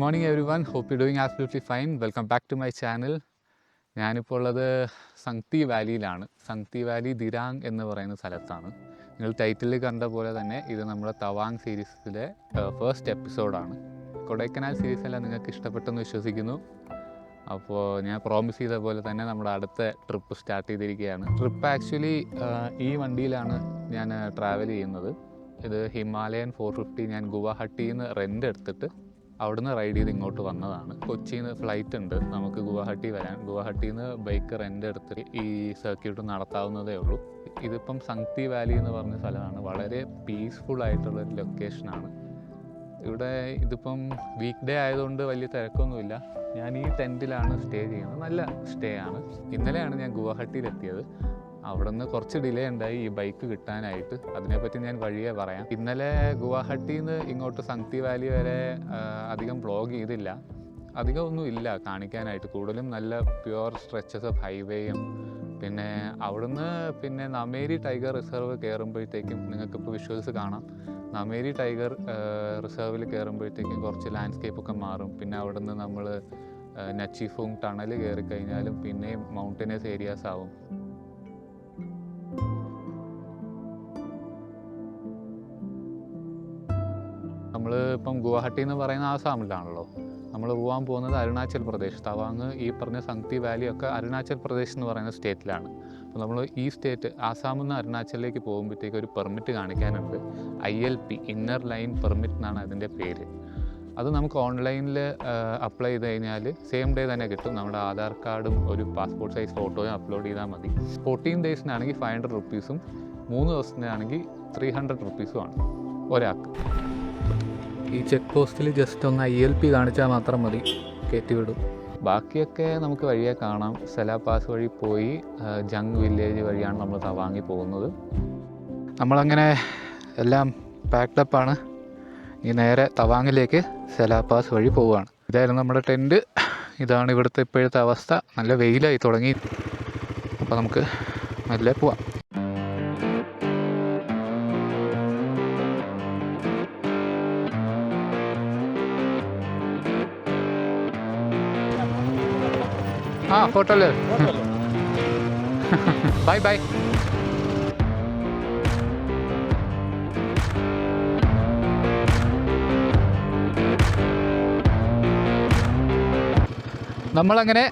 Morning everyone, hope you doing absolutely fine. Welcome back to my channel. ഞാനിപ്പോൾ ഉള്ളത് സംഗ്തി വാലിയിലാണ്. സംഗ്തി Valley ദിരാങ് എന്ന് പറയുന്ന സ്ഥലത്താണ്. നിങ്ങൾ ടൈറ്റിൽ കണ്ട പോലെ തന്നെ ഇത് നമ്മുടെ തവാങ് സീരീസിലെ ഫസ്റ്റ് എപ്പിസോഡാണ്. കൊടൈക്കനാൽ സീരീസെല്ലാം നിങ്ങൾക്ക് ഇഷ്ടപ്പെട്ടെന്ന് വിശ്വസിക്കുന്നു. അപ്പോൾ ഞാൻ പ്രോമിസ് ചെയ്ത പോലെ തന്നെ നമ്മുടെ അടുത്ത ട്രിപ്പ് സ്റ്റാർട്ട് ചെയ്തിരിക്കുകയാണ്. ട്രിപ്പ് ആക്ച്വലി ഈ വണ്ടിയിലാണ് ഞാൻ ട്രാവൽ ചെയ്യുന്നത്. ഇത് ഹിമാലയൻ 450 ഞാൻ ഗുവാഹട്ടിയിൽ നിന്ന് റെൻ്റ് എടുത്തിട്ട് അവിടുന്ന് റൈഡ് ചെയ്ത് ഇങ്ങോട്ട് വന്നതാണ്. കൊച്ചിയിൽ നിന്ന് ഫ്ലൈറ്റ് ഉണ്ട് നമുക്ക് ഗുവാഹട്ടി വരാൻ. ഗുവാഹട്ടിയിൽ നിന്ന് ബൈക്ക് റെൻ്റ് എടുത്ത് ഈ സർക്യൂട്ട് നടത്താവുന്നതേ ഉള്ളൂ. ഇതിപ്പം സംഗ്തി വാലി എന്ന് പറഞ്ഞ സ്ഥലമാണ്. വളരെ പീസ്ഫുൾ ആയിട്ടുള്ളൊരു ലൊക്കേഷനാണ്. ഇവിടെ ഇതിപ്പം വീക്ക് ഡേ ആയതുകൊണ്ട് വലിയ തിരക്കൊന്നുമില്ല. ഞാൻ ഈ ടെൻറ്റിലാണ് സ്റ്റേ ചെയ്യുന്നത്. നല്ല സ്റ്റേ ആണ്. ഇന്നലെയാണ് ഞാൻ ഗുവാഹട്ടിയിലെത്തിയത്. അവിടെ നിന്ന് കുറച്ച് ഡിലേ ഉണ്ടായി ഈ ബൈക്ക് കിട്ടാനായിട്ട്. അതിനെപ്പറ്റി ഞാൻ വഴിയേ പറയാം. ഇന്നലെ ഗുവാഹട്ടിയിൽ നിന്ന് ഇങ്ങോട്ട് സംഗ്തി വാലി വരെ അധികം വ്ളോഗ് ചെയ്തില്ല. അധികം ഒന്നും ഇല്ല കാണിക്കാനായിട്ട്. കൂടുതലും നല്ല പ്യുവർ സ്ട്രെച്ചസ് ഓഫ് ഹൈവേയും പിന്നെ അവിടുന്ന് പിന്നെ നമേരി ടൈഗർ റിസർവ് കയറുമ്പോഴത്തേക്കും നിങ്ങൾക്കിപ്പോൾ വിഷ്വൽസ് കാണാം. നമേരി ടൈഗർ റിസർവിൽ കയറുമ്പോഴത്തേക്കും കുറച്ച് ലാൻഡ്സ്കേപ്പൊക്കെ മാറും. പിന്നെ അവിടുന്ന് നമ്മൾ നച്ചിഫുങ് ടണൽ കയറി കഴിഞ്ഞാലും പിന്നെയും മൗണ്ടനസ് ഏരിയാസ് ആവും. നമ്മൾ ഇപ്പം ഗുവാഹട്ടി എന്ന് പറയുന്ന ആസാമിലാണല്ലോ. നമ്മൾ പോകാൻ പോകുന്നത് അരുണാചൽ പ്രദേശ്. തവാങ് ഈ പറഞ്ഞ സംഗ്തി വാലിയൊക്കെ അരുണാചൽ പ്രദേശ് എന്ന് പറയുന്ന സ്റ്റേറ്റിലാണ്. അപ്പോൾ നമ്മൾ ഈ സ്റ്റേറ്റ് ആസാമിൽ നിന്ന് അരുണാചലിലേക്ക് പോകുമ്പോഴത്തേക്ക് ഒരു പെർമിറ്റ് കാണിക്കാനുണ്ട്. ILP ഇന്നർ ലൈൻ പെർമിറ്റ് എന്നാണ് അതിൻ്റെ പേര്. അത് നമുക്ക് ഓൺലൈനിൽ അപ്ലൈ ചെയ്ത് കഴിഞ്ഞാൽ സെയിം ഡേ തന്നെ കിട്ടും. നമ്മുടെ ആധാർ കാർഡും ഒരു പാസ്പോർട്ട് സൈസ് ഫോട്ടോയും അപ്ലോഡ് ചെയ്താൽ മതി. 14 ഡേയ്സിനാണെങ്കിൽ 500 റുപ്പീസും 3 ദിവസത്തിനാണെങ്കിൽ 300 റുപ്പീസുമാണ് ഒരാൾക്ക്. ഈ ചെക്ക് പോസ്റ്റിൽ ജസ്റ്റ് ഒന്ന് ILP കാണിച്ചാൽ മാത്രം മതി, കയറ്റിവിടും. ബാക്കിയൊക്കെ നമുക്ക് വഴിയെ കാണാം. സെലാ പാസ് വഴി പോയി ജങ് വില്ലേജ് വഴിയാണ് നമ്മൾ തവാങ്ങി പോകുന്നത്. നമ്മളങ്ങനെ എല്ലാം പാക്ഡപ്പാണ്. ഈ നേരെ തവാങ്ങിലേക്ക് സെലാ പാസ് വഴി പോവുകയാണ്. ഇതായിരുന്നു നമ്മുടെ ടെൻറ്റ്. ഇതാണ് ഇവിടുത്തെ ഇപ്പോഴത്തെ അവസ്ഥ. നല്ല വെയിലായി തുടങ്ങി. അപ്പോൾ നമുക്ക് നല്ല പോവാം. होटल है बाय बाय. നമ്മളങ്ങനെ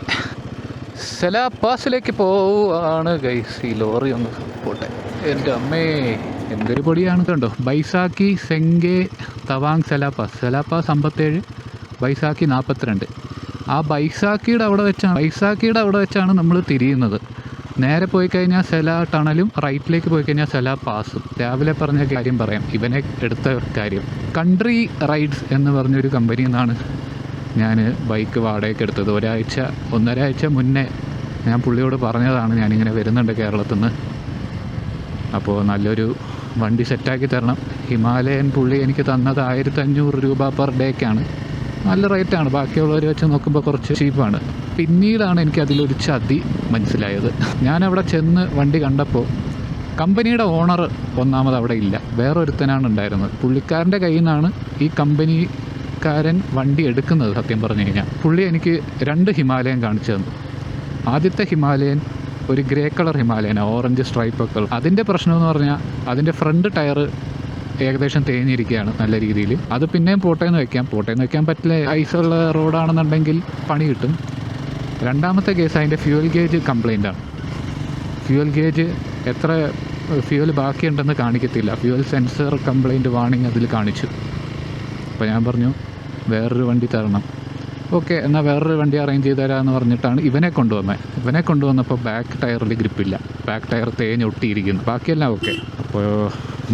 സെലാ പാസിലേക്ക് പോവുകയാണ് ഗൈസ്. ഈ ലോറി ഒന്ന് പോട്ടെ. എൻ്റെ അമ്മേ എന്തൊരു പൊടിയാണ് കണ്ടോ. ബൈസാക്കി സെങ്കെ തവാങ് സെലാ പാസ്. സെലാ പാസ് 57, ബൈസാക്കി 42. ആ ബൈസാക്കിയുടെ അവിടെ വെച്ചാണ് നമ്മൾ തിരിയുന്നത്. നേരെ പോയി കഴിഞ്ഞാൽ സെലാ ടണലും റൈറ്റിലേക്ക് പോയി കഴിഞ്ഞാൽ സെലാ പാസും. രാവിലെ പറഞ്ഞ കാര്യം പറയാം, ഇവനെ എടുത്ത കാര്യം. കൺട്രി റൈഡ്സ് എന്ന് പറഞ്ഞൊരു കമ്പനിയിൽ നിന്നാണ് ഞാൻ ബൈക്ക് വാടകയ്ക്ക് എടുത്തത്. 1.5 ആഴ്ച മുന്നേ ഞാൻ പുള്ളിയോട് പറഞ്ഞതാണ് ഞാനിങ്ങനെ വരുന്നുണ്ട് കേരളത്തിൽ നിന്ന്, അപ്പോൾ നല്ലൊരു വണ്ടി സെറ്റാക്കി തരണം. ഹിമാലയൻ പുള്ളി എനിക്ക് തന്നത് 1500 രൂപ പെർ ഡേക്കാണ്. നല്ല റേറ്റാണ്. ബാക്കിയുള്ളവർ വെച്ച് നോക്കുമ്പോൾ കുറച്ച് ചീപ്പാണ്. പിന്നീടാണ് എനിക്ക് അതിലൊരു ചതി മനസ്സിലായത്. ഞാനവിടെ ചെന്ന് വണ്ടി കണ്ടപ്പോൾ കമ്പനിയുടെ ഓണർ ഒന്നാമത് അവിടെ ഇല്ല, വേറൊരുത്തനാണ് ഉണ്ടായിരുന്നത്. പുള്ളിക്കാരൻ്റെ കയ്യിൽ നിന്നാണ് ഈ കമ്പനിക്കാരൻ വണ്ടി എടുക്കുന്നത്. സത്യം പറഞ്ഞു കഴിഞ്ഞാൽ പുള്ളി എനിക്ക് 2 ഹിമാലയൻ കാണിച്ചു തന്നു. ആദ്യത്തെ ഹിമാലയൻ ഒരു ഗ്രേ കളർ ഹിമാലയനാണ്, ഓറഞ്ച് സ്ട്രൈപ്പൊക്കെ ഉള്ളത്. അതിൻ്റെ പ്രശ്നമെന്ന് പറഞ്ഞാൽ അതിൻ്റെ ഫ്രണ്ട് ടയർ ഏകദേശം തേഞ്ഞിരിക്കുകയാണ് നല്ല രീതിയിൽ. അത് പിന്നെയും പോട്ടേന്ന് വയ്ക്കാൻ പറ്റില്ല. ഐസുള്ള റോഡാണെന്നുണ്ടെങ്കിൽ പണി കിട്ടും. രണ്ടാമത്തെ കേസ് അതിൻ്റെ ഫ്യൂവൽ ഗേജ് കംപ്ലൈൻ്റാണ്. ഫ്യൂവൽ ഗേജ് എത്ര ഫ്യൂവൽ ബാക്കിയുണ്ടെന്ന് കാണിക്കത്തില്ല. ഫ്യൂവൽ സെൻസർ കംപ്ലൈൻറ്റ് വാണിംഗ് അതിൽ കാണിച്ചു. അപ്പോൾ ഞാൻ പറഞ്ഞു വേറൊരു വണ്ടി തരണം. ഓക്കെ, എന്നാൽ വേറൊരു വണ്ടി അറേഞ്ച് ചെയ്ത് തരാമെന്ന് പറഞ്ഞിട്ടാണ് ഇവനെ കൊണ്ടുവന്നപ്പോൾ ബാക്ക് ടയറിൽ ഗ്രിപ്പില്ല. ബാക്ക് ടയർ തേഞ്ഞൊട്ടിയിരിക്കുന്നു. ബാക്കിയെല്ലാം ഓക്കെ. അപ്പോൾ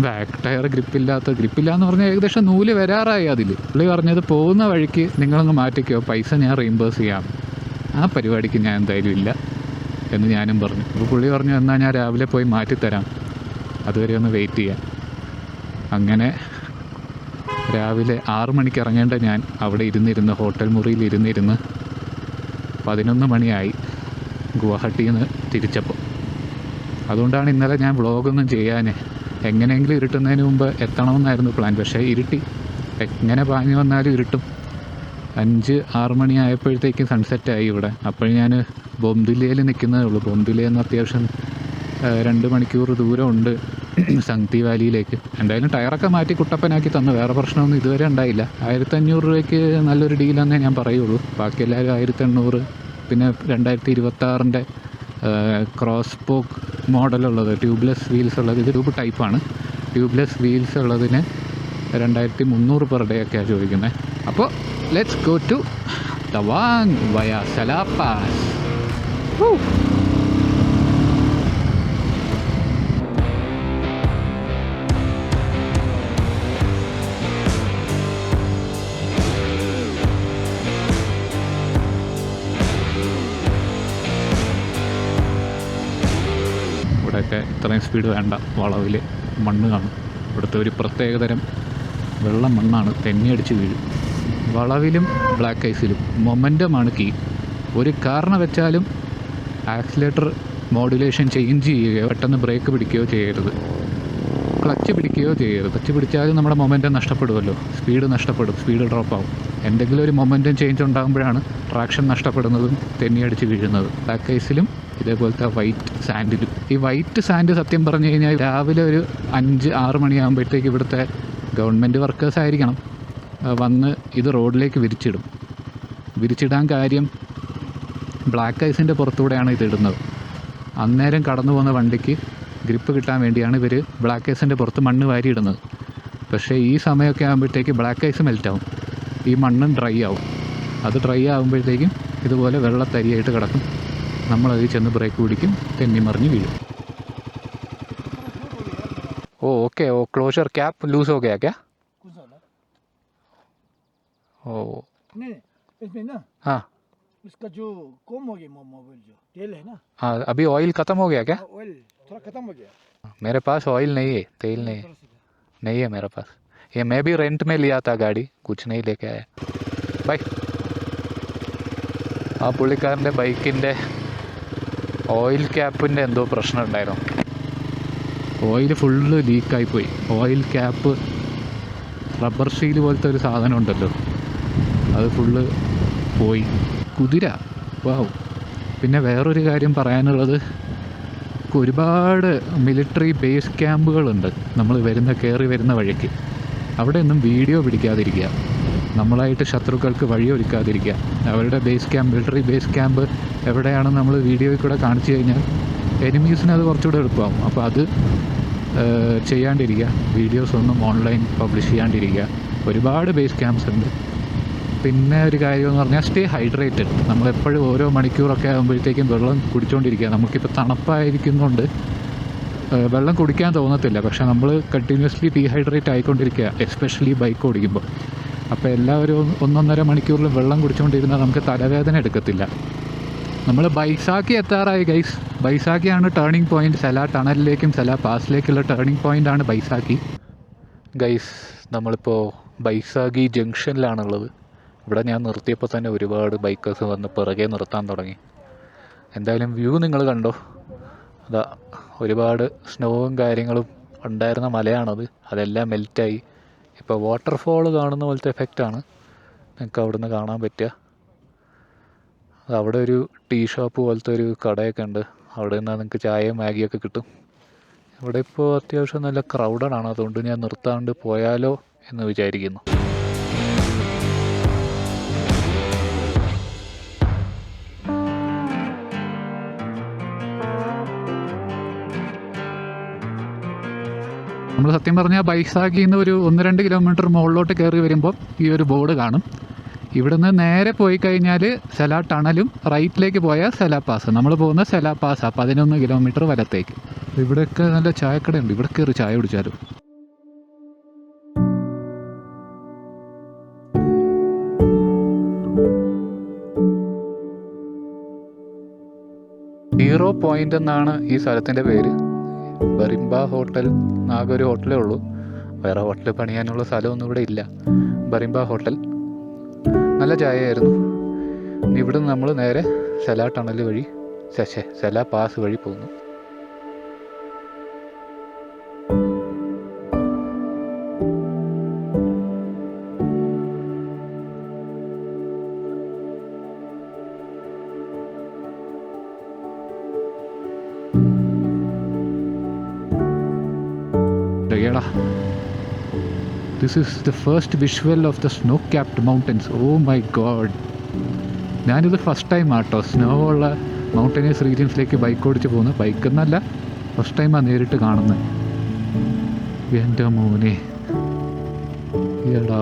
ബാക്ക് ടയർ ഗ്രിപ്പില്ലാന്ന് പറഞ്ഞാൽ ഏകദേശം നൂല് വരാറായി അതിൽ. പുള്ളി പറഞ്ഞത് പോകുന്ന വഴിക്ക് നിങ്ങളങ്ങ് മാറ്റിക്കോ, പൈസ ഞാൻ റീംബേഴ്സ് ചെയ്യാം. ആ പരിപാടിക്ക് ഞാൻ എന്തായാലും ഇല്ല എന്ന് ഞാനും പറഞ്ഞു. അപ്പോൾ പുള്ളി പറഞ്ഞു എന്നാൽ ഞാൻ രാവിലെ പോയി മാറ്റിത്തരാം, അതുവരെ ഒന്ന് വെയിറ്റ് ചെയ്യാം. അങ്ങനെ രാവിലെ 6 മണിക്ക് ഇറങ്ങേണ്ട ഞാൻ അവിടെ ഇരുന്നിരുന്ന് ഹോട്ടൽ മുറിയിൽ 11 മണിയായി ഗുവാഹട്ടിയിൽ നിന്ന് തിരിച്ചപ്പോൾ. അതുകൊണ്ടാണ് ഇന്നലെ ഞാൻ വ്ളോഗൊന്നും ചെയ്യാനേ. എങ്ങനെയെങ്കിലും ഇരുട്ടുന്നതിന് മുമ്പ് എത്തണമെന്നായിരുന്നു പ്ലാൻ. പക്ഷേ ഇരുട്ടി. എങ്ങനെ പാഞ്ഞു വന്നാലും ഇരുട്ടും. 5-6 മണി ആയപ്പോഴത്തേക്കും സൺസെറ്റായി ഇവിടെ. അപ്പോൾ ഞാൻ ബൊംദിലയിൽ നിൽക്കുന്നതേ ഉള്ളൂ. ബൊംദിലയിൽ നിന്ന് അത്യാവശ്യം 2 മണിക്കൂർ ദൂരമുണ്ട് സംഗ്തി വാലിയിലേക്ക്. എന്തായാലും ടയറൊക്കെ മാറ്റി കുട്ടപ്പനാക്കി തന്നു, വേറെ പ്രശ്നമൊന്നും ഇതുവരെ ഉണ്ടായില്ല. 1500 രൂപയ്ക്ക് നല്ലൊരു ഡീലെന്നേ ഞാൻ പറയുള്ളൂ. ബാക്കി എല്ലാവരും 1800. പിന്നെ 2026-ൻ്റെ ക്രോസ് സ്പോക്ക് മോഡലുള്ളത്, ട്യൂബ്ലെസ് വീൽസ് ഉള്ളത്, ഇത് ട്യൂബ് ടൈപ്പാണ്. ട്യൂബ്ലെസ് വീൽസ് ഉള്ളതിന് 2300 പെർ ഡേ ഒക്കെയാണ് ചോദിക്കുന്നത്. അപ്പോൾ ലെറ്റ്സ് ഗോ ടു തവാങ് വയ സലാ പാസ്. ഇവിടെയൊക്കെ ഇത്രയും സ്പീഡ് വേണ്ട, വളവിൽ മണ്ണ് കാണും. ഇവിടുത്തെ ഒരു പ്രത്യേകതരം വെള്ള മണ്ണാണ്, തെന്നിയടിച്ച് വീഴും. വളവിലും ബ്ലാക്ക് ഐസിലും മൊമെൻറ്റമാണ് കീ. ഒരു കാരണവശാലും ആക്സിലേറ്റർ മോഡുലേഷൻ ചേഞ്ച് ചെയ്യുകയോ പെട്ടെന്ന് ബ്രേക്ക് പിടിക്കുകയോ ചെയ്യരുത്, ക്ലച്ച് പിടിക്കുകയോ ചെയ്യരുത്. ക്ലച്ച് പിടിച്ചാലും നമ്മുടെ മൊമെൻറ്റം നഷ്ടപ്പെടുമല്ലോ, സ്പീഡ് നഷ്ടപ്പെടും, സ്പീഡ് ഡ്രോപ്പ് ആവും. എന്തെങ്കിലും ഒരു മൊമെൻറ്റം ചേഞ്ച് ഉണ്ടാകുമ്പോഴാണ് ട്രാക്ഷൻ നഷ്ടപ്പെടുന്നതും തെന്നിയടിച്ച് വീഴുന്നത്. ബ്ലാക്ക് ഐസിലും ഇതേപോലത്തെ വൈറ്റ് സാൻഡിലും. ഈ വൈറ്റ് സാൻഡ് സത്യം പറഞ്ഞു കഴിഞ്ഞാൽ രാവിലെ ഒരു 5-6 മണിയാകുമ്പോഴത്തേക്ക് ഇവിടുത്തെ ഗവൺമെൻറ് വർക്കേഴ്സ് ആയിരിക്കണം വന്ന് ഇത് റോഡിലേക്ക് വിരിച്ചിടാൻ കാര്യം ബ്ലാക്ക് ഐസിൻ്റെ പുറത്തൂടെയാണ് ഇത് ഇടുന്നത്. അന്നേരം കടന്നു പോകുന്ന വണ്ടിക്ക് ഗ്രിപ്പ് കിട്ടാൻ വേണ്ടിയാണ് ഇവർ ബ്ലാക്ക് ഐസിൻ്റെ പുറത്ത് മണ്ണ് വാരിയിടുന്നത്. പക്ഷേ ഈ സമയമൊക്കെ ആകുമ്പോഴത്തേക്ക് ബ്ലാക്ക് ഐസ് മെൽറ്റാവും, ഈ മണ്ണും ഡ്രൈ ആവും. അത് ഡ്രൈ ആകുമ്പോഴത്തേക്കും ഇതുപോലെ വെള്ളത്തരിയായിട്ട് കിടക്കും. നമ്മളതിൽ ചെന്ന് ബ്രേക്ക് പിടിക്കും, തെന്നിമറിഞ്ഞ് വീഴും. ഓക്കെ. ക്ലോഷർ ക്യാപ്പ് ലൂസ് ഹോ ഗയാ ക്യാ? ओ नहीं इसमें ना हाँ इसका जो कम हो गया मोबाइल जो तेल है ना, हाँ अभी ऑयल ख़त्म हो गया क्या? ऑयल थोड़ा खत्म हो गया। मेरे पास ऑयल नहीं है, तेल नहीं है मेरे पास. ये मैं भी रेंट में लिया था गाड़ी, कुछ नहीं लेके आया. ബൈ. ആ പുള്ളിക്കാരൻ്റെ ബൈക്കിൻ്റെ ഓയിൽ ക്യാപ്പിൻ്റെ എന്തോ പ്രശ്നം ഉണ്ടായിരുന്നു. ഓയിൽ ഫുള്ള് ലീക്കായിപ്പോയി. ഓയിൽ ക്യാപ്പ് റബ്ബർ ഷീൽ പോലത്തെ ഒരു സാധനം ഉണ്ടല്ലോ, അത് ഫുള്ള് പോയി. കുതിര വാവ്. പിന്നെ വേറൊരു കാര്യം പറയാനുള്ളത്, ഒരുപാട് മിലിറ്ററി ബേസ് ക്യാമ്പുകളുണ്ട് നമ്മൾ കയറി വരുന്ന വഴിക്ക്. അവിടെ ഒന്നും വീഡിയോ പിടിക്കാതിരിക്കുക, നമ്മളായിട്ട് ശത്രുക്കൾക്ക് വഴിയൊരുക്കാതിരിക്കുക. അവരുടെ മിലിറ്ററി ബേസ് ക്യാമ്പ് എവിടെയാണെന്ന് നമ്മൾ വീഡിയോയിൽ കൂടെ കാണിച്ചു കഴിഞ്ഞാൽ എനിമീസിന് അത് കുറച്ചുകൂടെ എളുപ്പമാകും. അപ്പോൾ അത് ചെയ്യാണ്ടിരിക്കുക, വീഡിയോസ് ഒന്നും ഓൺലൈൻ പബ്ലിഷ് ചെയ്യാണ്ടിരിക്കുക. ഒരുപാട് ബേസ് ക്യാമ്പ്സ് ഉണ്ട്. പിന്നെ ഒരു കാര്യമെന്ന് പറഞ്ഞാൽ സ്റ്റേ ഹൈഡ്രേറ്റഡ്. നമ്മളെപ്പോഴും ഓരോ മണിക്കൂറൊക്കെ ആകുമ്പോഴത്തേക്കും വെള്ളം കുടിച്ചുകൊണ്ടിരിക്കുക. നമുക്കിപ്പോൾ തണുപ്പായിരിക്കുന്നുണ്ട്, വെള്ളം കുടിക്കാൻ തോന്നത്തില്ല, പക്ഷേ നമ്മൾ കണ്ടിന്യൂസ്ലി ഡീഹൈഡ്രേറ്റ് ആയിക്കൊണ്ടിരിക്കുക, എസ്പെഷ്യലി ബൈക്ക് ഓടിക്കുമ്പോൾ. അപ്പോൾ എല്ലാവരും 1-1.5 മണിക്കൂറിൽ വെള്ളം കുടിച്ചുകൊണ്ടിരുന്നാൽ നമുക്ക് തലവേദന എടുക്കത്തില്ല. നമ്മൾ ബൈസാക്കി എത്താറായി ഗൈസ്. ബൈസാക്കിയാണ് ടേണിംഗ് പോയിൻറ്റ്. സെലാ ടണലിലേക്കും സെലാ പാസിലേക്കുള്ള ടേണിംഗ് പോയിൻ്റാണ് ബൈസാക്കി. ഗൈസ് നമ്മളിപ്പോൾ ബൈസാഖി ജംഗ്ഷനിലാണുള്ളത്. ഇവിടെ ഞാൻ നിർത്തിയപ്പോൾ തന്നെ ഒരുപാട് ബൈക്കേഴ്സ് വന്ന് പിറകെ നിർത്താൻ തുടങ്ങി. എന്തായാലും വ്യൂ നിങ്ങൾ കണ്ടോ? അതാ ഒരുപാട് സ്നോവും കാര്യങ്ങളും ഉണ്ടായിരുന്ന മലയാണത്, അതെല്ലാം മെൽറ്റായി. ഇപ്പോൾ വാട്ടർഫോൾ കാണുന്ന പോലത്തെ എഫക്റ്റാണ് നിങ്ങൾക്ക് അവിടുന്ന് കാണാൻ പറ്റുക. അവിടെ ഒരു ടീ ഷോപ്പ് പോലത്തെ ഒരു കടയൊക്കെ ഉണ്ട്, അവിടെ നിന്നാൽ നിങ്ങൾക്ക് ചായയും മാഗിയൊക്കെ കിട്ടും. ഇവിടെ ഇപ്പോൾ അത്യാവശ്യം നല്ല ക്രൗഡഡാണ്, അതുകൊണ്ട് ഞാൻ നിർത്താണ്ട് പോയാലോ എന്ന് വിചാരിക്കുന്നു. നമ്മൾ സത്യം പറഞ്ഞാൽ ബൈസാഖിയിൽ നിന്ന് ഒരു 1-2 കിലോമീറ്റർ മുകളിലോട്ട് കയറി വരുമ്പോൾ ഈ ഒരു ബോർഡ് കാണും. ഇവിടുന്ന് നേരെ പോയി കഴിഞ്ഞാൽ സെലാ ടണലും റൈറ്റിലേക്ക് പോയാൽ സെലാ പാസ്. നമ്മൾ പോകുന്ന സെലാ പാസ്സാണ് 11 കിലോമീറ്റർ വലത്തേക്ക്. ഇവിടെയൊക്കെ നല്ല ചായക്കടയുണ്ട്, ഇവിടെ കയറി ചായ കുടിച്ചാലും. സീറോ പോയിൻ്റ് എന്നാണ് ഈ സ്ഥലത്തിൻ്റെ പേര്. ബറിംബ ഹോട്ടൽ ആകെ ഒരു ഹോട്ടലേ ഉള്ളൂ, വേറെ ഹോട്ടൽ പണിയാനുള്ള സ്ഥലമൊന്നും ഇവിടെ ഇല്ല. ബറിംബ ഹോട്ടൽ നല്ല ചായയായിരുന്നു. ഇവിടുന്ന് നമ്മൾ നേരെ സെലാ ടണൽ വഴി സെലാ പാസ് വഴി പോകുന്നു. ഓക്കേടാ. This is the first visual of the snow capped mountains. Oh my god, ഞാനിത് ഫസ്റ്റ് ടൈം ആട്ടോ സ്നോ ഉള്ള മൗണ്ടനീസ് റീജിയൻസിലേക്ക് ബൈക്ക് ഓടിച്ച് പോകുന്നത്. ബൈക്കെന്നല്ല, ഫസ്റ്റ് ടൈമാണ് നേരിട്ട് കാണുന്നത്. എൻ്റെ മോനെ എടാ.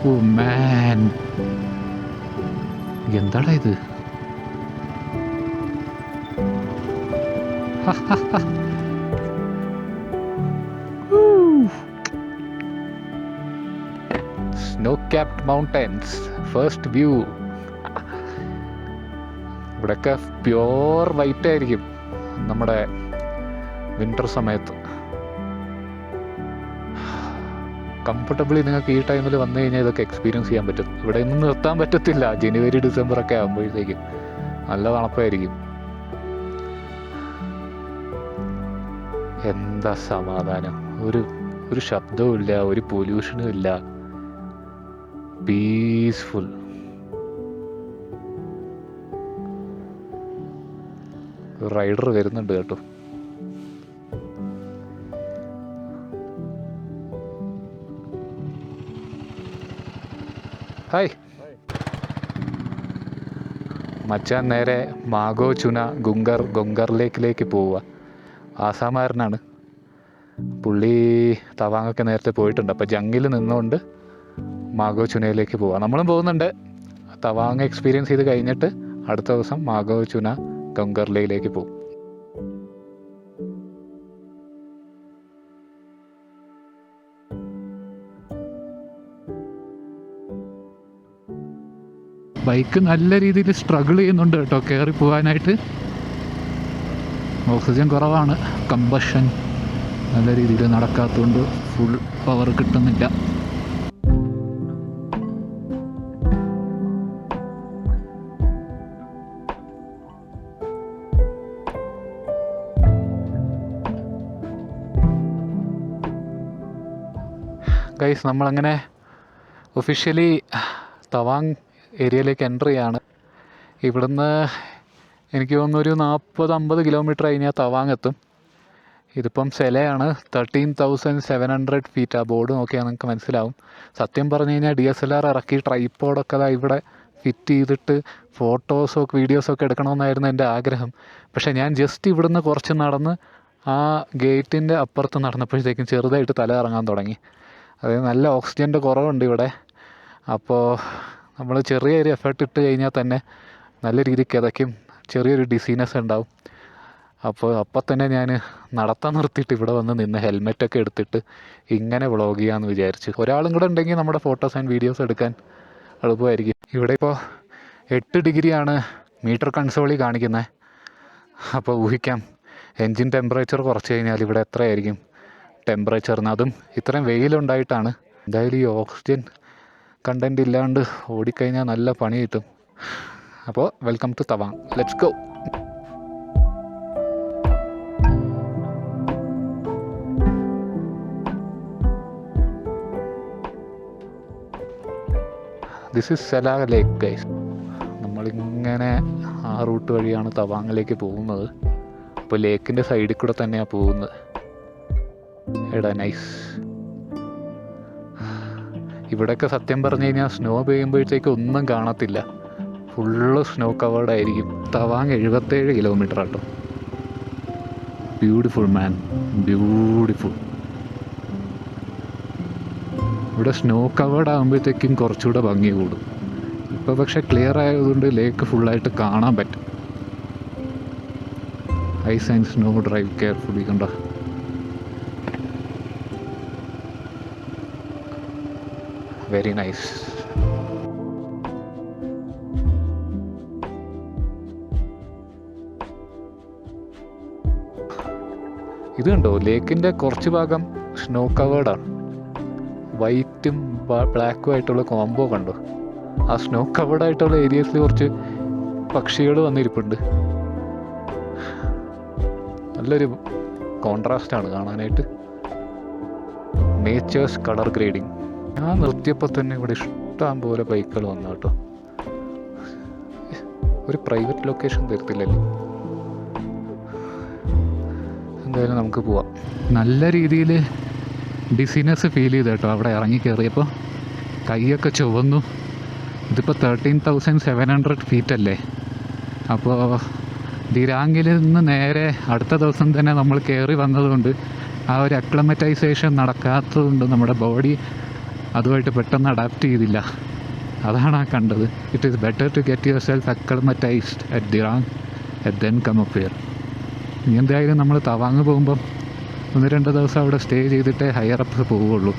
ഓ മാൻ, എന്താടാ ഇത്? Snow capped mountains first view. ഇവിടെയൊക്കെ പ്യോർ വൈറ്റ് ആയിരിക്കും നമ്മുടെ വിൻ്റർ സമയത്ത്. കംഫർട്ടബിളി നിങ്ങൾക്ക് ഈ ടൈമിൽ വന്നു കഴിഞ്ഞാൽ ഇതൊക്കെ എക്സ്പീരിയൻസ് ചെയ്യാൻ പറ്റും. ഇവിടെ ഒന്നും നിർത്താൻ പറ്റത്തില്ല. ജനുവരി ഡിസംബർ ഒക്കെ ആകുമ്പോഴത്തേക്കും നല്ല തണുപ്പായിരിക്കും. എന്താ സമാധാനം, ഒരു ശബ്ദവും ഇല്ല, ഒരു പൊല്യൂഷനും ഇല്ല, പീസ്ഫുൾ. റൈഡർ വരുന്നുണ്ട് കേട്ടോ. ഹായ് മച്ചാൻ, നേരെ മാഗോ ചുന ഗുങ്കർ ലേക്കിലേക്ക് പോവുക. ആസാമാരനാണ് പുള്ളി. തവാങ്ങൊക്കെ നേരത്തെ പോയിട്ടുണ്ട്. അപ്പോൾ ജംഗിൽ നിന്നുകൊണ്ട് മാഗോ ചുനയിലേക്ക് പോവാം. നമ്മളും പോകുന്നുണ്ട്. തവാങ് എക്സ്പീരിയൻസ് ചെയ്ത് കഴിഞ്ഞിട്ട് അടുത്ത ദിവസം മാഗോ ചുന ഗുങ്കർലേയിലേക്ക് പോകും. ബൈക്ക് നല്ല രീതിയിൽ സ്ട്രഗിൾ ചെയ്യുന്നുണ്ട് കേട്ടോ കയറി പോകാനായിട്ട്. ഓക്സിജൻ കുറവാണ്, കമ്പഷൻ നല്ല രീതിയിൽ നടക്കാത്തതുകൊണ്ട് ഫുൾ പവർ കിട്ടുന്നില്ല. ഗൈസ്, നമ്മളങ്ങനെ ഒഫീഷ്യലി തവാങ് ഏരിയയിലേക്ക് എൻ്റർ ചെയ്യാണ്. ഇവിടുന്ന് എനിക്ക് തോന്നുന്നു ഒരു 40-50 കിലോമീറ്റർ കഴിഞ്ഞാൽ തവാങ് എത്തും. ഇതിപ്പം സെലയാണ്. 13,700 ഫീറ്റ്. ആ ബോർഡ് നോക്കിയാൽ നിങ്ങൾക്ക് മനസ്സിലാവും. സത്യം പറഞ്ഞു കഴിഞ്ഞാൽ DSLR ഇറക്കി ട്രൈപോഡൊക്കെ അതാ ഇവിടെ ഫിറ്റ് ചെയ്തിട്ട് ഫോട്ടോസൊക്കെ വീഡിയോസൊക്കെ എടുക്കണമെന്നായിരുന്നു എൻ്റെ ആഗ്രഹം. പക്ഷേ ഞാൻ ജസ്റ്റ് ഇവിടുന്ന് കുറച്ച് നടന്ന് ആ ഗേറ്റിൻ്റെ അപ്പുറത്ത് നടന്നപ്പോഴത്തേക്കും ചെറുതായിട്ട് തല ഇറങ്ങാൻ തുടങ്ങി. അതായത് നല്ല ഓക്സിജൻ്റെ കുറവുണ്ട് ഇവിടെ. അപ്പോൾ നമ്മൾ ചെറിയൊരു എഫേർട്ട് ഇട്ട് കഴിഞ്ഞാൽ തന്നെ നല്ല രീതിക്ക് കിതയ്ക്കും, ചെറിയൊരു ഡിസീനസ് ഉണ്ടാവും. അപ്പോൾ തന്നെ ഞാൻ നടത്താൻ നിർത്തിയിട്ട് ഇവിടെ വന്ന് നിന്ന് ഹെൽമെറ്റൊക്കെ എടുത്തിട്ട് ഇങ്ങനെ വ്ളോഗ് ചെയ്യാമെന്ന് വിചാരിച്ചു. ഒരാളും കൂടെ ഉണ്ടെങ്കിൽ നമ്മുടെ ഫോട്ടോസ് ആൻഡ് വീഡിയോസ് എടുക്കാൻ എളുപ്പമായിരിക്കും. ഇവിടെ ഇപ്പോൾ 8 ഡിഗ്രിയാണ് മീറ്റർ കൺസോളിൽ കാണിക്കുന്നത്. അപ്പോൾ ഊഹിക്കാം എൻജിൻ ടെമ്പറേച്ചർ കുറച്ച് കഴിഞ്ഞാൽ ഇവിടെ എത്രയായിരിക്കും ടെമ്പറേച്ചറിന്. അതും ഇത്രയും വെയിലുണ്ടായിട്ടാണ്. എന്തായാലും ഈ ഓക്സിജൻ കണ്ടൻറ് ഇല്ലാണ്ട് ഓടിക്കഴിഞ്ഞാൽ നല്ല പണി കിട്ടും. അപ്പോൾ welcome to Tawang, let's go. This is Sela lake guys. നമ്മളിങ്ങനെ ആ റൂട്ട് വഴിയാണ് തവാങ്ങിലേക്ക് പോകുന്നത്. അപ്പോൾ ലേക്കിൻ്റെ സൈഡിൽ കൂടെ തന്നെയാണ് പോകുന്നത്. എടാ നൈസ്. ഇവിടെയൊക്കെ സത്യം പറഞ്ഞു കഴിഞ്ഞാൽ സ്നോ പെയ്യുമ്പോഴത്തേക്ക് ഒന്നും കാണത്തില്ല, ഫുള്ള് സ്നോ കവേർഡ് ആയിരിക്കും. തവാങ് 77 കിലോമീറ്റർ ആട്ടോ. ബ്യൂട്ടിഫുൾ മാൻ, ബ്യൂട്ടിഫുൾ. ഇവിടെ സ്നോ കവേർഡ് ആകുമ്പോഴത്തേക്കും കുറച്ചുകൂടെ ഭംഗി കൂടും. ഇപ്പോൾ പക്ഷേ ക്ലിയർ ആയതുകൊണ്ട് ലേക്ക് ഫുള്ളായിട്ട് കാണാൻ പറ്റും. Ice and snow drive carefully. കണ്ടോ, വെരി നൈസ്. ഇത് കണ്ടോ, ലേക്കിൻ്റെ കുറച്ച് ഭാഗം സ്നോ കവേർഡാണ്. വൈറ്റും ബ്ലാക്കും ആയിട്ടുള്ള കോംബോ കണ്ടോ. ആ സ്നോ കവേർഡായിട്ടുള്ള ഏരിയസിൽ കുറച്ച് പക്ഷികൾ വന്നിരിപ്പുണ്ട്. നല്ലൊരു കോൺട്രാസ്റ്റാണ് കാണാനായിട്ട്. Natures colour grading. ഞാൻ നിർത്തിയപ്പോൾ തന്നെ ഇവിടെ ഇഷ്ടം പോലെ ബൈക്കുകൾ വന്നു കേട്ടോ. ഒരു പ്രൈവറ്റ് ലൊക്കേഷൻ തരത്തില്ലല്ലോ. എന്തായാലും നമുക്ക് പോവാം. നല്ല രീതിയിൽ ഡിസിനെസ് ഫീൽ ചെയ്തു കേട്ടോ അവിടെ ഇറങ്ങി കയറിയപ്പോൾ. കൈയൊക്കെ ചുവന്നു. ഇതിപ്പോൾ 13,700 ഫീറ്റ് അല്ലേ. അപ്പോൾ ദിരാങ്ങിൽ നിന്ന് നേരെ അടുത്ത ദിവസം തന്നെ നമ്മൾ കയറി വന്നതുകൊണ്ട് ആ ഒരു അക്ലമറ്റൈസേഷൻ നടക്കാത്തതുകൊണ്ട് നമ്മുടെ ബോഡി അതുമായിട്ട് പെട്ടെന്ന് അഡാപ്റ്റ് ചെയ്തില്ല. അതാണ് ആ കണ്ടത്. It is better to get yourself acclimatised at Dirang and then come up here. ഇനി എന്തായാലും നമ്മൾ തവാങ് പോകുമ്പം 1-2 ദിവസം അവിടെ സ്റ്റേ ചെയ്തിട്ടേ ഹയർ അപ്പ് പോവുകയുള്ളൂ.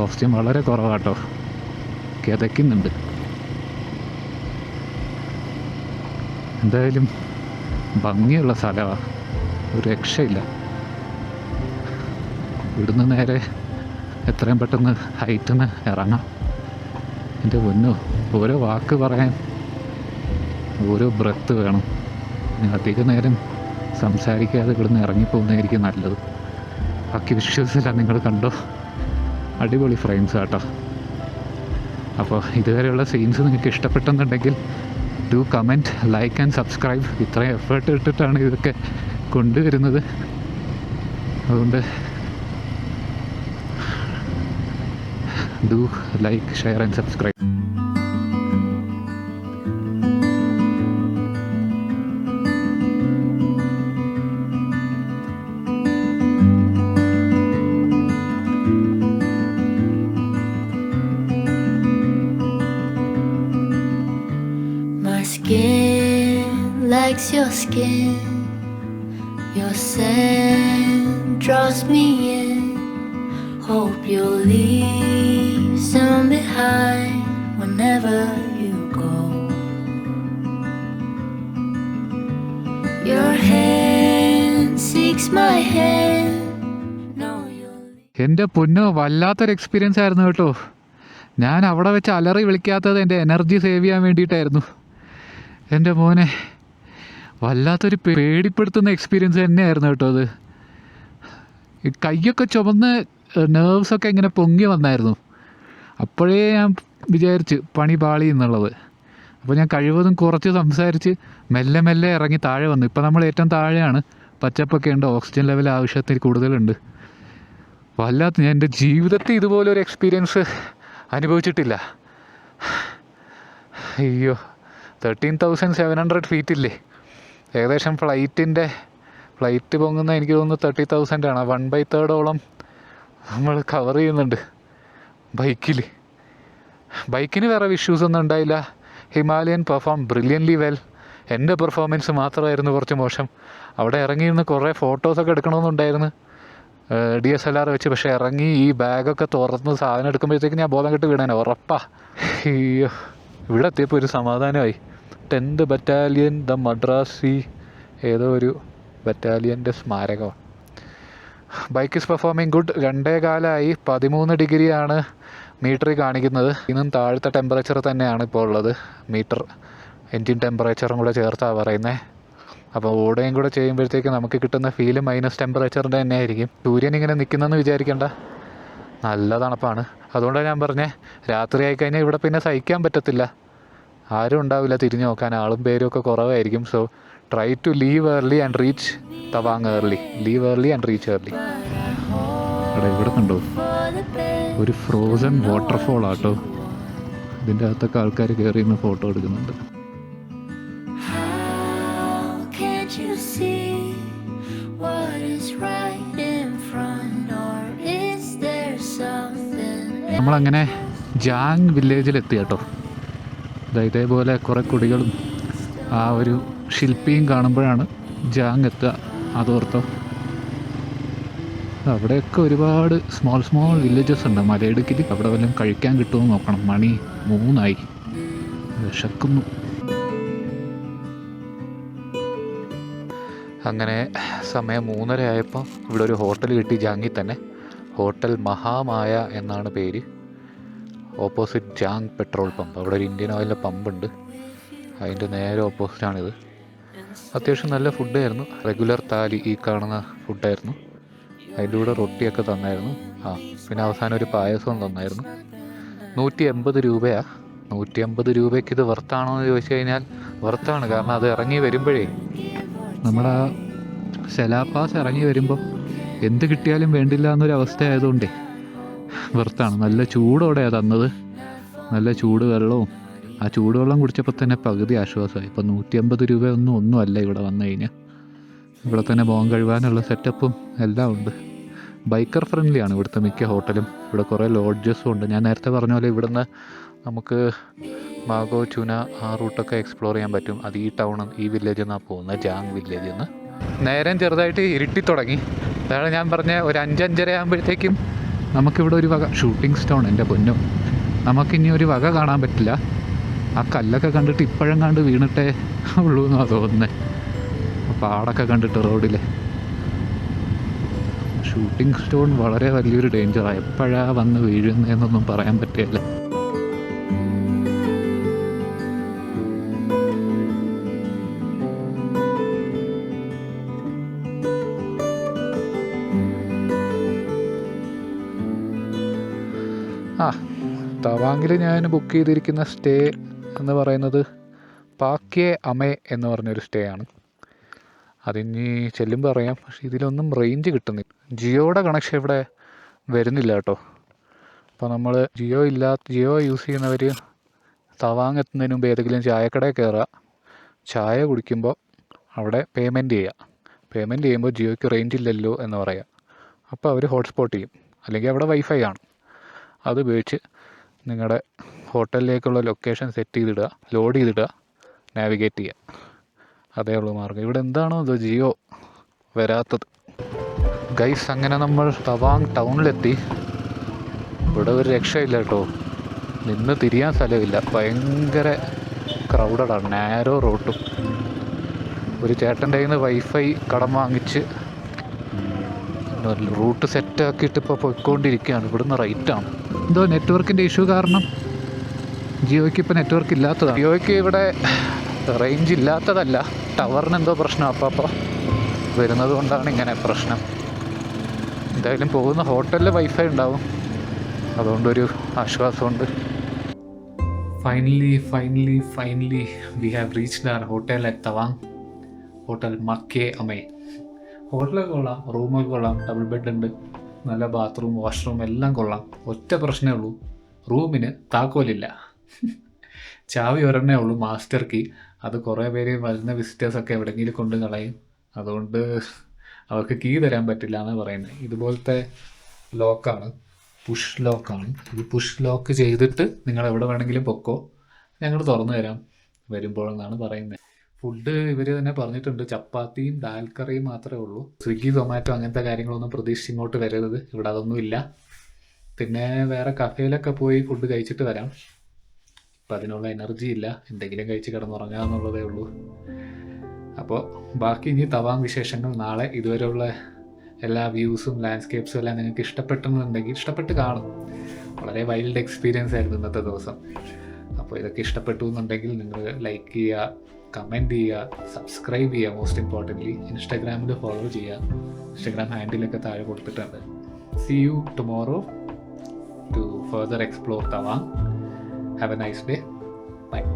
ഓക്സിജൻ വളരെ കുറവാട്ടോ, കിതയ്ക്കുന്നുണ്ട്. എന്തായാലും ഭംഗിയുള്ള സ്ഥലമാണ്, ഒരു രക്ഷയില്ല. ഇവിടുന്ന് നേരെ എത്രയും പെട്ടെന്ന് ഹൈറ്റിൽ നിന്ന് ഇറങ്ങാം. എൻ്റെ പൊന്നോ, ഓരോ വാക്ക് പറയാൻ ഓരോ ബ്രത്ത് വേണം. അധികം നേരം സംസാരിക്കാതെ ഇവിടുന്ന് ഇറങ്ങിപ്പോകുന്നതായിരിക്കും നല്ലത്. ബാക്കി വിഷ്വൽസില്ല നിങ്ങൾ കണ്ടോ, അടിപൊളി ഫ്രെയിംസ് കേട്ടോ. അപ്പോൾ ഇതുവരെയുള്ള സീൻസ് നിങ്ങൾക്ക് ഇഷ്ടപ്പെട്ടെന്നുണ്ടെങ്കിൽ do comment, like and subscribe. ഇത്രയും എഫേർട്ട് ഇട്ടിട്ടാണ് ഇതൊക്കെ കൊണ്ടുവരുന്നത്. അതുകൊണ്ട് do like, share and subscribe. Skin likes your skin, your scent draws me in. Hope you'll leave some behind whenever you go. Your hand seeks my hand. No, you'll. എൻ്റെ പൊന്നോ, വല്ലാത്തൊരു experience ആയിരുന്നു കേട്ടോ. ഞാൻ അവിടെ വെച്ച് അലറി വിളിക്കാത്തത് എൻ്റെ എനർജി സേവ് ചെയ്യാൻ വേണ്ടിയിട്ടായിരുന്നു. എൻ്റെ മോനെ, വല്ലാത്തൊരു പേടിപ്പെടുത്തുന്ന എക്സ്പീരിയൻസ് തന്നെയായിരുന്നു കേട്ടോ അത്. ഈ കൈയൊക്കെ ചുമന്ന് നെർവ്സൊക്കെ ഇങ്ങനെ പൊങ്ങി വന്നായിരുന്നു. അപ്പോഴേ ഞാൻ വിചാരിച്ച് പണി പാളി എന്നുള്ളത്. അപ്പോൾ ഞാൻ കഴിവതും കുറച്ച് സംസാരിച്ച് മെല്ലെ മെല്ലെ ഇറങ്ങി താഴെ വന്നു. ഇപ്പോൾ നമ്മൾ ഏറ്റവും താഴെയാണ്. പച്ചപ്പൊക്കെ ഉണ്ട്, ഓക്സിജൻ ലെവൽ ആവശ്യത്തിന് കൂടുതലുണ്ട്. ഞാൻ എൻ്റെ ജീവിതത്തിൽ ഇതുപോലൊരു എക്സ്പീരിയൻസ് അനുഭവിച്ചിട്ടില്ല. അയ്യോ, 13,700 ഫീറ്റില്ലേ. ഏകദേശം ഫ്ലൈറ്റ് പൊങ്ങുന്ന എനിക്ക് തോന്നുന്നു 30,000 ആണ്. 1/3 നമ്മൾ കവർ ചെയ്യുന്നുണ്ട് ബൈക്കിന് വേറെ ഇഷ്യൂസ് ഒന്നും ഉണ്ടായില്ല. Himalayan perform brilliantly well. എൻ്റെ പെർഫോമൻസ് മാത്രമായിരുന്നു കുറച്ച് മോശം. അവിടെ ഇറങ്ങിയിരുന്ന് കുറേ ഫോട്ടോസൊക്കെ എടുക്കണമെന്നുണ്ടായിരുന്നു DSLR വെച്ച്. പക്ഷേ ഇറങ്ങി ഈ ബാഗൊക്കെ തുറന്ന് സാധനം എടുക്കുമ്പോഴത്തേക്ക് ഞാൻ ബോധം കെട്ട് വീണേനെ ഉറപ്പാ. അയ്യോ, ഇവിടെ എത്തിയപ്പോൾ ഒരു സമാധാനമായി. 10th ബറ്റാലിയൻ ദ മദ്രാസി ഏതോ ഒരു ബറ്റാലിയൻ്റെ സ്മാരകമാണ്. Bike is performing good. 2.4 13 ഡിഗ്രിയാണ് മീറ്ററിൽ കാണിക്കുന്നത്. ഇന്നും താഴത്തെ ടെമ്പറേച്ചർ തന്നെയാണ് ഇപ്പോൾ ഉള്ളത്. മീറ്റർ എൻജിൻ ടെമ്പറേച്ചറും കൂടെ ചേർത്താണ് പറയുന്നത്. അപ്പോൾ ഓടുകയും കൂടെ ചെയ്യുമ്പോഴത്തേക്ക് നമുക്ക് കിട്ടുന്ന ഫീല് മൈനസ് ടെമ്പറേച്ചറിൻ്റെ തന്നെ ആയിരിക്കും. സൂര്യൻ ഇങ്ങനെ നിൽക്കുന്നതെന്ന് വിചാരിക്കേണ്ട, നല്ല തണുപ്പാണ്. അതുകൊണ്ടാണ് ഞാൻ പറഞ്ഞത്, രാത്രി ആയിക്കഴിഞ്ഞാൽ ഇവിടെ പിന്നെ സഹിക്കാൻ പറ്റത്തില്ല. ആരും ഉണ്ടാവില്ല തിരിഞ്ഞു നോക്കാൻ, ആളും പേരും ഒക്കെ കുറവായിരിക്കും. So try to leave early and reach Tawang early. Leave early and reach early. അവിടെ ഇവിടെ കണ്ടോ, ഒരു ഫ്രോസൺ വാട്ടർഫോൾ ആട്ടോ. ഇതിൻ്റെ അകത്തൊക്കെ ആൾക്കാർ കയറി നിന്ന് ഫോട്ടോ എടുക്കുന്നുണ്ട്. നമ്മളങ്ങനെ ജാങ് വില്ലേജിലെത്തി കേട്ടോ. ഇതേപോലെ കുറേ കുടികളും ആ ഒരു ശില്പിയും കാണുമ്പോഴാണ് ജാങ് എത്തുക. അതോർത്തോ, അവിടെയൊക്കെ ഒരുപാട് സ്മോൾ വില്ലേജസ് ഉണ്ട് മലയിടുക്കിൽ. അവിടെ വല്ലതും കഴിക്കാൻ കിട്ടുമെന്ന് നോക്കണം. മണി 3 വിശക്കുന്നു. അങ്ങനെ സമയം 3:30 ആയപ്പോൾ ഇവിടെ ഒരു ഹോട്ടൽ കിട്ടി ജാങ്ങിൽ തന്നെ. ഹോട്ടൽ മഹാമായ എന്നാണ് പേര്. Opposite Jang petrol pump. അവിടെ ഒരു ഇന്ത്യൻ ഓയിലിൻ്റെ പമ്പുണ്ട്, അതിൻ്റെ നേരെ ഓപ്പോസിറ്റാണിത്. അത്യാവശ്യം നല്ല ഫുഡായിരുന്നു. റെഗുലർ താലി ഈ കാണുന്ന ഫുഡായിരുന്നു. അതിൻ്റെ കൂടെ റൊട്ടിയൊക്കെ തന്നായിരുന്നു. പിന്നെ അവസാനം ഒരു പായസവും തന്നായിരുന്നു. 180 രൂപയാണ്. 150 രൂപയ്ക്ക് ഇത് വെർത്താണോ എന്ന് ചോദിച്ചു കഴിഞ്ഞാൽ വെർത്താണ്. കാരണം അത് ഇറങ്ങി വരുമ്പോഴേ, നമ്മുടെ ആ ശലാപാസ് ഇറങ്ങി വരുമ്പോൾ എന്ത് കിട്ടിയാലും വേണ്ടില്ല എന്നൊരവസ്ഥ ആയതുകൊണ്ടേ വെർത്താണ്. നല്ല ചൂടോടെയാണ് തന്നത്, നല്ല ചൂട് വെള്ളവും. ആ ചൂടുവെള്ളം കുടിച്ചപ്പോൾ തന്നെ പകുതി ആശ്വാസമായി. ഇപ്പോൾ 150 രൂപ ഒന്നും അല്ല ഇവിടെ വന്നു കഴിഞ്ഞാൽ. ഇവിടെ തന്നെ പോകാൻ കഴിവാനുള്ള സെറ്റപ്പും എല്ലാം ഉണ്ട്. ബൈക്കർ ഫ്രണ്ട്ലിയാണ് ഇവിടുത്തെ മിക്ക ഹോട്ടലും. ഇവിടെ കുറേ ലോഡ്ജസും ഉണ്ട്. ഞാൻ നേരത്തെ പറഞ്ഞ പോലെ ഇവിടുന്ന് നമുക്ക് മാഗോ ചുന ആ റൂട്ടൊക്കെ എക്സ്പ്ലോർ ചെയ്യാൻ പറ്റും. അത് ഈ ടൗണിൽ ഈ വില്ലേജിൽ നിന്നാണ് പോകുന്നത്, ജാങ് വില്ലേജിൽ നിന്ന്. നേരം ചെറുതായിട്ട് ഇരുട്ടി തുടങ്ങി. അതാണ് ഞാൻ പറഞ്ഞ ഒരു 5-5:30 ആകുമ്പോഴത്തേക്കും നമുക്കിവിടെ ഒരു വക ഷൂട്ടിംഗ് സ്റ്റോൺ. എൻ്റെ പൊന്നും, നമുക്കിനി ഒരു വക കാണാൻ പറ്റില്ല. ആ കല്ലൊക്കെ കണ്ടിട്ട് ഇപ്പോഴെങ്ങാണ്ട് വീണിട്ടേ ഉള്ളൂ എന്നാണ് തോന്നുന്നത്. പാടൊക്കെ കണ്ടിട്ട് റോഡിൽ. ഷൂട്ടിംഗ് സ്റ്റോൺ വളരെ വലിയൊരു ഡേഞ്ചറാണ്. എപ്പോഴാണ് വന്ന് വീഴുന്നതെന്നൊന്നും പറയാൻ പറ്റില്ല. തവാങ്ങിൽ ഞാൻ ബുക്ക് ചെയ്തിരിക്കുന്ന സ്റ്റേ എന്ന് പറയുന്നത് പാക്കേ അമേ എന്ന് പറഞ്ഞൊരു സ്റ്റേ ആണ്. അതിനി ചെല്ലുമ്പോൾ അറിയാം. പക്ഷേ ഇതിലൊന്നും റേഞ്ച് കിട്ടുന്നില്ല. ജിയോയുടെ കണക്ഷൻ ഇവിടെ വരുന്നില്ല കേട്ടോ. അപ്പോൾ നമ്മൾ ജിയോ യൂസ് ചെയ്യുന്നവർ തവാങ് എത്തുന്നതിന് മുമ്പ് ഏതെങ്കിലും ചായക്കടയിൽ കയറുക, ചായ കുടിക്കുമ്പോൾ അവിടെ പേയ്മെൻറ്റ് ചെയ്യുക. പേയ്മെൻറ്റ് ചെയ്യുമ്പോൾ ജിയോയ്ക്ക് റേഞ്ച് ഇല്ലല്ലോ എന്ന് പറയുക. അപ്പോൾ അവർ ഹോട്ട്സ്പോട്ട് ചെയ്യും, അല്ലെങ്കിൽ അവിടെ വൈഫൈ ആണ്. അത് ഉപയോഗിച്ച് നിങ്ങളുടെ ഹോട്ടലിലേക്കുള്ള ലൊക്കേഷൻ സെറ്റ് ചെയ്തിടുക, ലോഡ് ചെയ്തിടുക, നാവിഗേറ്റ് ചെയ്യുക. അതേ ഉള്ളൂ മാർഗ്ഗം. ഇവിടെ എന്താണോ ഇത് ജിയോ വരാത്തത്. ഗൈസ്, അങ്ങനെ നമ്മൾ തവാങ് ടൗണിലെത്തി. ഇവിടെ ഒരു രക്ഷയില്ല കേട്ടോ. നിന്ന് തിരിയാൻ സ്ഥലമില്ല. ഭയങ്കര ക്രൗഡഡാണ്. നാരോ റോട്ടും. ഒരു ചേട്ടൻ്റെ കയ്യിൽ നിന്ന് വൈഫൈ കടം വാങ്ങിച്ച് റൂട്ട് സെറ്റാക്കിയിട്ട് ഇപ്പോൾ പോയിക്കൊണ്ടിരിക്കുകയാണ്. ഇവിടുന്ന് റൈറ്റാണ്. എന്തോ നെറ്റ്വർക്കിൻ്റെ ഇഷ്യൂ കാരണം ജിയോയ്ക്ക് ഇപ്പോൾ നെറ്റ്വർക്ക് ഇല്ലാത്തതാണ്. ജിയോയ്ക്ക് ഇവിടെ റേഞ്ച് ഇല്ലാത്തതല്ല, ടവറിന് എന്തോ പ്രശ്നം അപ്പോൾ വരുന്നത് കൊണ്ടാണ് ഇങ്ങനെ പ്രശ്നം. എന്തായാലും പോകുന്ന ഹോട്ടലിൽ വൈഫൈ ഉണ്ടാവും, അതുകൊണ്ടൊരു ആശ്വാസമുണ്ട്. Finally we have reached our hotel at Tawang, hotel മക്കേ അമേ. ഹോട്ടലൊക്കെ കൊള്ളാം, റൂമൊക്കെ കൊള്ളാം, ഡബിൾ ബെഡ് ഉണ്ട്, നല്ല ബാത്റൂം, വാഷ്റൂം എല്ലാം കൊള്ളാം. ഒറ്റ പ്രശ്നമേ ഉള്ളൂ, റൂമിന് താക്കോലില്ല. ചാവി ഒരെണ്ണേ ഉള്ളൂ, മാസ്റ്റർ കീ. അത് കുറേ പേര് വരുന്ന വിസിറ്റേഴ്സൊക്കെ എവിടെയെങ്കിലും കൊണ്ട് കളയും. അതുകൊണ്ട് അവർക്ക് കീ തരാൻ പറ്റില്ല എന്നാണ് പറയുന്നത്. ഇതുപോലത്തെ ലോക്കാണ്, പുഷ് ലോക്കാണ്. ഇത് പുഷ് ലോക്ക് ചെയ്തിട്ട് നിങ്ങൾ എവിടെ വേണമെങ്കിലും പൊക്കോ, ഞങ്ങൾ തുറന്നു തരാം വരുമ്പോഴെന്നാണ് പറയുന്നത്. ഫുഡ് ഇവർ തന്നെ പറഞ്ഞിട്ടുണ്ട്, ചപ്പാത്തിയും ദാൽ കറിയും മാത്രമേ ഉള്ളൂ. സ്വിഗ്ഗി സൊമാറ്റോ അങ്ങനത്തെ കാര്യങ്ങളൊന്നും പ്രതീക്ഷിച്ച് ഇങ്ങോട്ട് വരരുത്, ഇവിടെ അതൊന്നും ഇല്ല. പിന്നെ വേറെ കഫേയിലൊക്കെ പോയി ഫുഡ് കഴിച്ചിട്ട് വരാം. അപ്പം അതിനുള്ള എനർജി ഇല്ല, എന്തെങ്കിലും കഴിച്ച് കിടന്നുറങ്ങുക എന്നുള്ളതേ ഉള്ളൂ. അപ്പോൾ ബാക്കി ഇനി തവാങ് വിശേഷങ്ങൾ നാളെ. ഇതുവരെയുള്ള എല്ലാ വ്യൂസും ലാൻഡ്സ്കേപ്സും എല്ലാം നിങ്ങൾക്ക് ഇഷ്ടപ്പെട്ടെന്നുണ്ടെങ്കിൽ ഇഷ്ടപ്പെട്ട് കാണും. വളരെ വൈൽഡ് എക്സ്പീരിയൻസ് ആയിരുന്നു ഇന്നത്തെ ദിവസം. അപ്പോൾ ഇതൊക്കെ ഇഷ്ടപ്പെട്ടു എന്നുണ്ടെങ്കിൽ നിങ്ങൾ ലൈക്ക് ചെയ്യുക, കമൻറ്റ് ചെയ്യുക, സബ്സ്ക്രൈബ് ചെയ്യുക. മോസ്റ്റ് ഇമ്പോർട്ടൻ്റ്ലി ഇൻസ്റ്റാഗ്രാമിൽ ഫോളോ ചെയ്യുക. ഇൻസ്റ്റാഗ്രാം ഹാൻഡിലൊക്കെ താഴെ കൊടുത്തിട്ടുണ്ട്. See you tomorrow to further explore Tawang. Have a nice day. Bye.